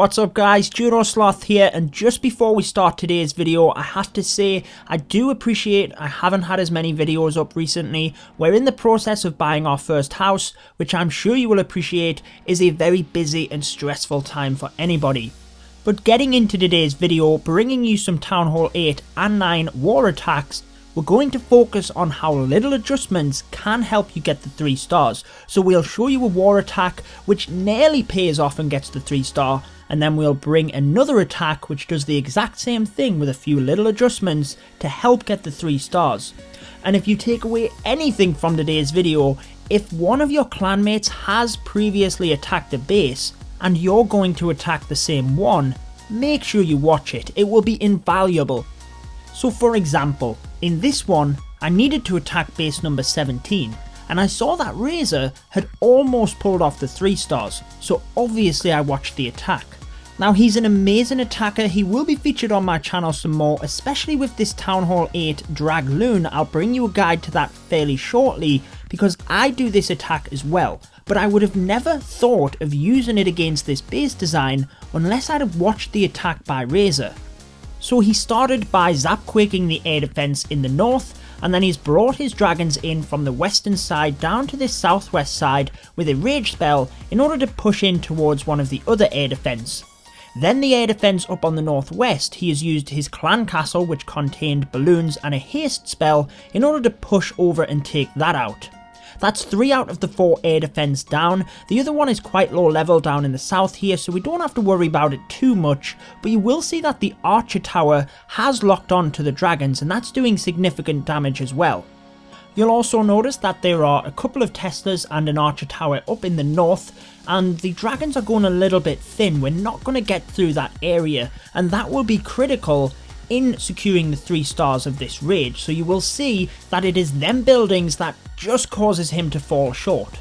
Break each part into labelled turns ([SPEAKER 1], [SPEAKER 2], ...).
[SPEAKER 1] What's up guys, Judo Sloth here, and just before we start today's video, I have to say I do appreciate I haven't had as many videos up recently. We're in the process of buying our first house, which I'm sure you will appreciate is a very busy and stressful time for anybody. But getting into today's video, bringing you some Town Hall 8 and 9 war attacks, we're going to focus on how little adjustments can help you get the 3 stars. So we'll show you a war attack which nearly pays off and gets the 3 star, and then we'll bring another attack which does the exact same thing with a few little adjustments to help get the 3 stars. And if you take away anything from today's video, if one of your clanmates has previously attacked a base and you're going to attack the same one, make sure you watch it, it will be invaluable. So for example, in this one, I needed to attack base number 17, and I saw that Razor had almost pulled off the 3 stars, so obviously I watched the attack. Now he's an amazing attacker, he will be featured on my channel some more, especially with this Town Hall 8 DragLoon. I'll bring you a guide to that fairly shortly, because I do this attack as well, but I would have never thought of using it against this base design unless I'd have watched the attack by Razor. So he started by zap-quaking the air defense in the north, and then he's brought his dragons in from the western side down to the southwest side with a rage spell in order to push in towards one of the other air defense. Then the air defense up on the northwest, he has used his clan castle which contained balloons and a haste spell in order to push over and take that out. That's 3 out of the 4 air defense down. The other one is quite low level down in the south here, so we don't have to worry about it too much, but you will see that the archer tower has locked on to the dragons, and that's doing significant damage as well. You'll also notice that there are a couple of Teslas and an archer tower up in the north, and the dragons are going a little bit thin. We're not going to get through that area, and that will be critical in securing the 3 stars of this raid, so you will see that it is them buildings that just causes him to fall short.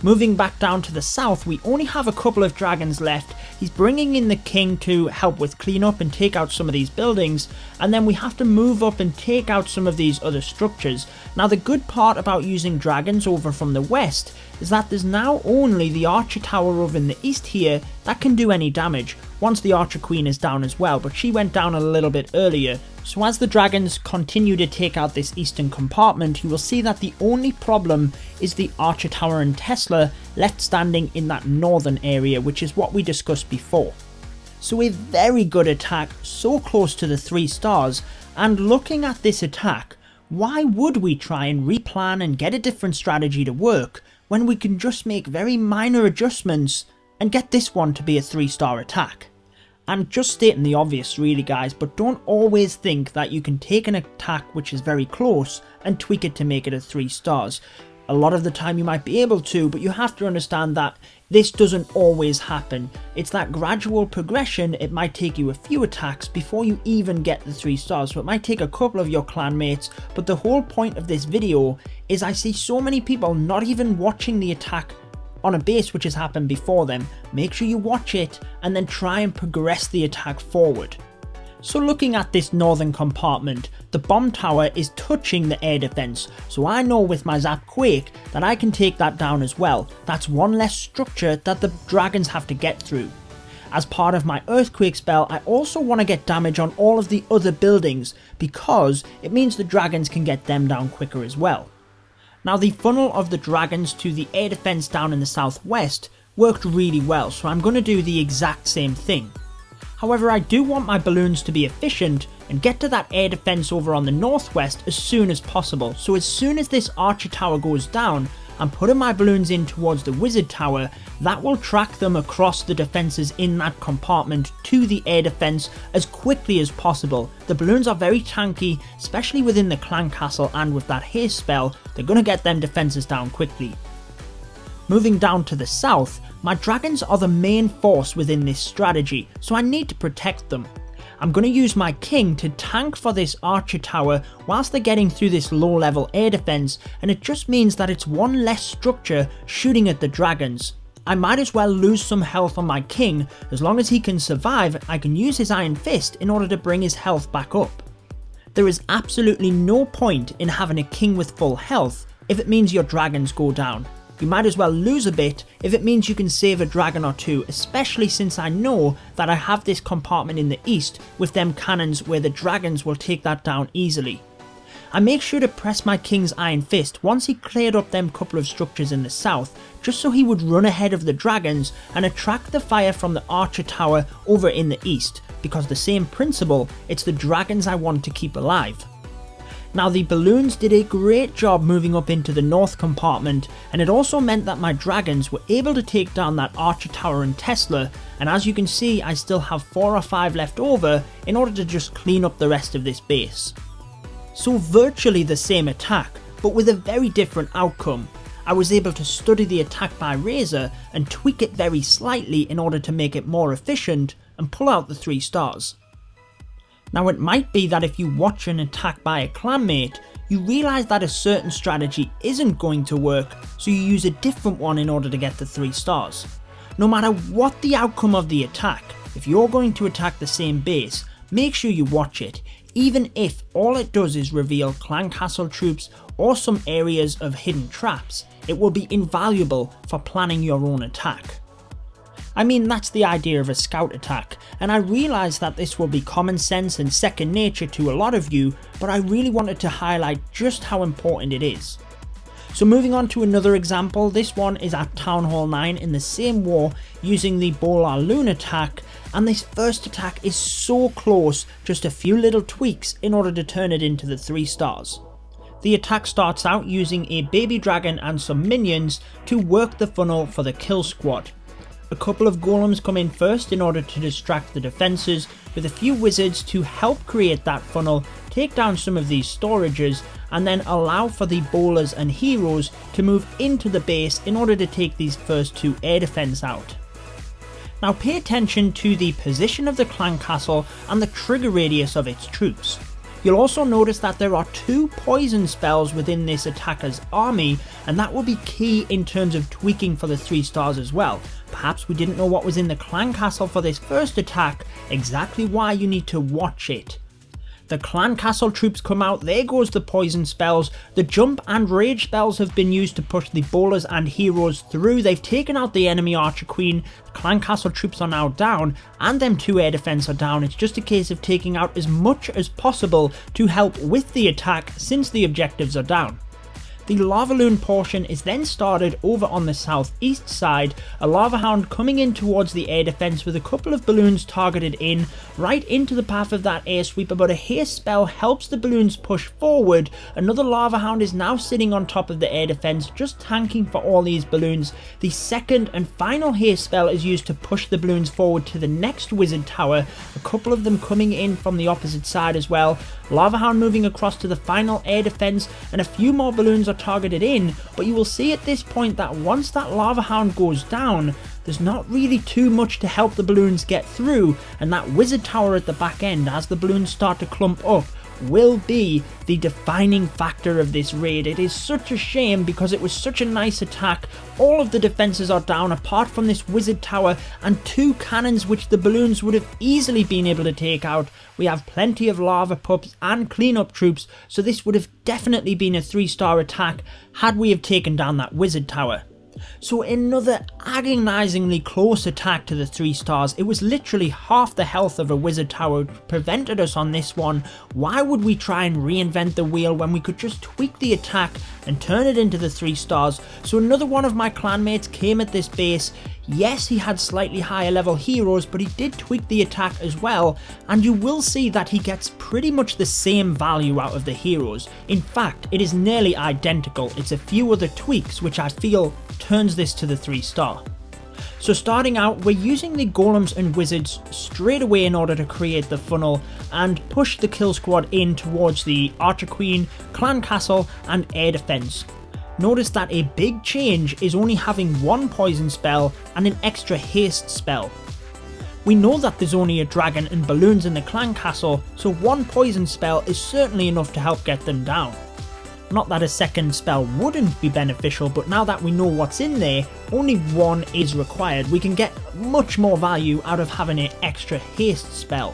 [SPEAKER 1] Moving back down to the south, we only have a couple of dragons left. He's bringing in the king to help with cleanup and take out some of these buildings, and then we have to move up and take out some of these other structures. Now the good part about using dragons over from the west is that there's now only the archer tower over in the east here that can do any damage, once the archer queen is down as well, but she went down a little bit earlier. So as the dragons continue to take out this eastern compartment, you will see that the only problem is the archer tower and Tesla left standing in that northern area, which is what we discussed before. So a very good attack, so close to the 3 stars, and looking at this attack, why would we try and replan and get a different strategy to work when we can just make very minor adjustments and get this one to be a 3-star attack? And just stating the obvious really guys, but don't always think that you can take an attack which is very close and tweak it to make it a 3 stars. A lot of the time you might be able to, but you have to understand that this doesn't always happen. It's that gradual progression. It might take you a few attacks before you even get the 3 stars, so it might take a couple of your clanmates, but the whole point of this video is I see so many people not even watching the attack on a base which has happened before them. Make sure you watch it and then try and progress the attack forward. So looking at this northern compartment, the bomb tower is touching the air defense, so I know with my zap quake that I can take that down as well. That's one less structure that the dragons have to get through. As part of my earthquake spell, I also want to get damage on all of the other buildings because it means the dragons can get them down quicker as well. Now the funnel of the dragons to the air defense down in the southwest worked really well, so I'm going to do the exact same thing. However, I do want my balloons to be efficient and get to that air defense over on the northwest as soon as possible. So as soon as this archer tower goes down, I'm putting my balloons in towards the wizard tower. That will track them across the defenses in that compartment to the air defense as quickly as possible. The balloons are very tanky, especially within the clan castle, and with that haste spell, they're going to get them defenses down quickly. Moving down to the south, my dragons are the main force within this strategy, so I need to protect them. I'm going to use my king to tank for this archer tower whilst they're getting through this low level air defense, and it just means that it's one less structure shooting at the dragons. I might as well lose some health on my king. As long as he can survive, I can use his iron fist in order to bring his health back up. There is absolutely no point in having a king with full health if it means your dragons go down. You might as well lose a bit if it means you can save a dragon or two, especially since I know that I have this compartment in the east with them cannons where the dragons will take that down easily. I make sure to press my king's iron fist once he cleared up them couple of structures in the south, just so he would run ahead of the dragons and attract the fire from the archer tower over in the east, because the same principle, it's the dragons I want to keep alive. Now the balloons did a great job moving up into the north compartment, and it also meant that my dragons were able to take down that archer tower and Tesla, and as you can see I still have 4 or 5 left over in order to just clean up the rest of this base. So virtually the same attack, but with a very different outcome. I was able to study the attack by Razor and tweak it very slightly in order to make it more efficient and pull out the 3 stars. Now it might be that if you watch an attack by a clanmate, you realise that a certain strategy isn't going to work, so you use a different one in order to get the 3 stars. No matter what the outcome of the attack, if you're going to attack the same base, make sure you watch it, even if all it does is reveal clan castle troops or some areas of hidden traps. It will be invaluable for planning your own attack. I mean, that's the idea of a scout attack, and I realise that this will be common sense and second nature to a lot of you, but I really wanted to highlight just how important it is. So moving on to another example, this one is at Town Hall 9 in the same war using the GoBoLaLoon attack, and this first attack is so close, just a few little tweaks in order to turn it into the 3 stars. The attack starts out using a baby dragon and some minions to work the funnel for the kill squad. A couple of golems come in first in order to distract the defences, with a few wizards to help create that funnel, take down some of these storages, and then allow for the bowlers and heroes to move into the base in order to take these first 2 air defence out. Now pay attention to the position of the clan castle and the trigger radius of its troops. You'll also notice that there are 2 poison spells within this attacker's army, and that will be key in terms of tweaking for the 3 stars as well. Perhaps we didn't know what was in the clan castle for this first attack, exactly why you need to watch it. The clan castle troops come out, there goes the poison spells, the jump and rage spells have been used to push the bowlers and heroes through, they've taken out the enemy archer queen, the clan castle troops are now down, and them 2 air defense are down. It's just a case of taking out as much as possible to help with the attack since the objectives are down. The lava loon portion is then started over on the southeast side, a lava hound coming in towards the air defense with a couple of balloons targeted in, right into the path of that air sweeper, but a haste spell helps the balloons push forward. Another lava hound is now sitting on top of the air defense, just tanking for all these balloons. The second and final haste spell is used to push the balloons forward to the next wizard tower, a couple of them coming in from the opposite side as well. Lava hound moving across to the final air defense, and a few more balloons are targeted in, but you will see at this point that once that lava hound goes down, there's not really too much to help the balloons get through, and that wizard tower at the back end, as the balloons start to clump up, will be the defining factor of this raid. It is such a shame because it was such a nice attack. All of the defences are down apart from this wizard tower and 2 cannons which the balloons would have easily been able to take out. We have plenty of lava pups and cleanup troops, so this would have definitely been a 3-star attack had we have taken down that wizard tower. So another agonisingly close attack to the 3 stars. It was literally half the health of a wizard tower prevented us on this one. Why would we try and reinvent the wheel when we could just tweak the attack and turn it into the 3 stars? So another one of my clanmates came at this base. Yes, he had slightly higher level heroes, but he did tweak the attack as well, and you will see that he gets pretty much the same value out of the heroes. In fact, it is nearly identical. It's a few other tweaks which I feel turns this to the 3-star. So starting out, we're using the golems and wizards straight away in order to create the funnel and push the kill squad in towards the archer queen, clan castle and air defense. Notice that a big change is only having 1 poison spell and an extra haste spell. We know that there's only a dragon and balloons in the clan castle, so 1 poison spell is certainly enough to help get them down. Not that a second spell wouldn't be beneficial, but now that we know what's in there, only 1 is required. We can get much more value out of having an extra haste spell.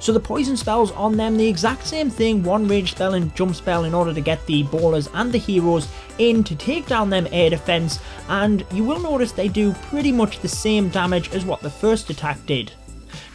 [SPEAKER 1] So the poison spells on them, the exact same thing, one rage spell and jump spell in order to get the ballers and the heroes in to take down them air defense, and you will notice they do pretty much the same damage as what the first attack did.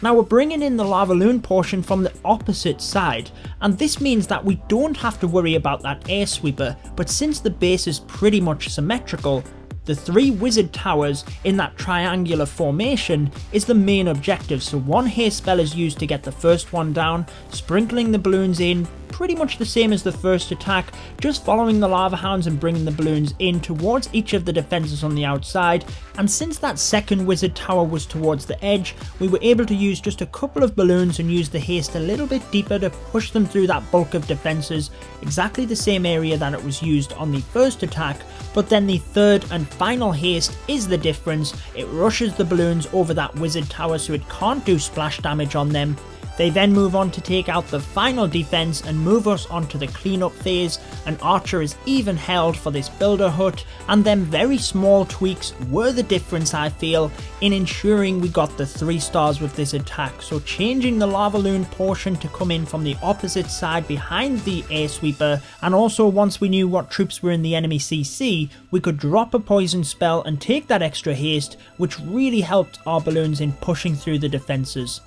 [SPEAKER 1] Now we're bringing in the LavaLoon portion from the opposite side, and this means that we don't have to worry about that air sweeper, but since the base is pretty much symmetrical, the 3 wizard towers in that triangular formation is the main objective. So one haste spell is used to get the first one down, sprinkling the balloons in, pretty much the same as the first attack, just following the lava hounds and bringing the balloons in towards each of the defenses on the outside. And since that second wizard tower was towards the edge, we were able to use just a couple of balloons and use the haste a little bit deeper to push them through that bulk of defenses, exactly the same area that it was used on the first attack. But then the third and final haste is the difference. It rushes the balloons over that wizard tower so it can't do splash damage on them. They then move on to take out the final defense and move us onto the cleanup phase, and Archer is even held for this builder hut, and them very small tweaks were the difference, I feel, in ensuring we got the 3 stars with this attack. So changing the LavaLoon portion to come in from the opposite side behind the air sweeper, and also once we knew what troops were in the enemy CC, we could drop a poison spell and take that extra haste, which really helped our balloons in pushing through the defenses.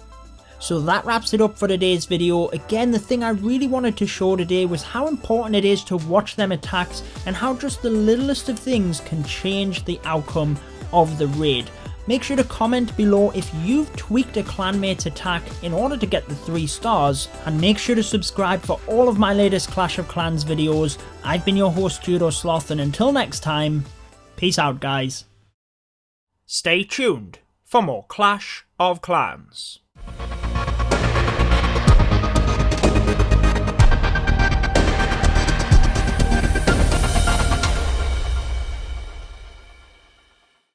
[SPEAKER 1] So that wraps it up for today's video. Again, the thing I really wanted to show today was how important it is to watch them attacks and how just the littlest of things can change the outcome of the raid. Make sure to comment below if you've tweaked a clanmate's attack in order to get the 3 stars, and make sure to subscribe for all of my latest Clash of Clans videos. I've been your host Judo Sloth, and until next time, peace out guys. Stay tuned for more Clash of Clans.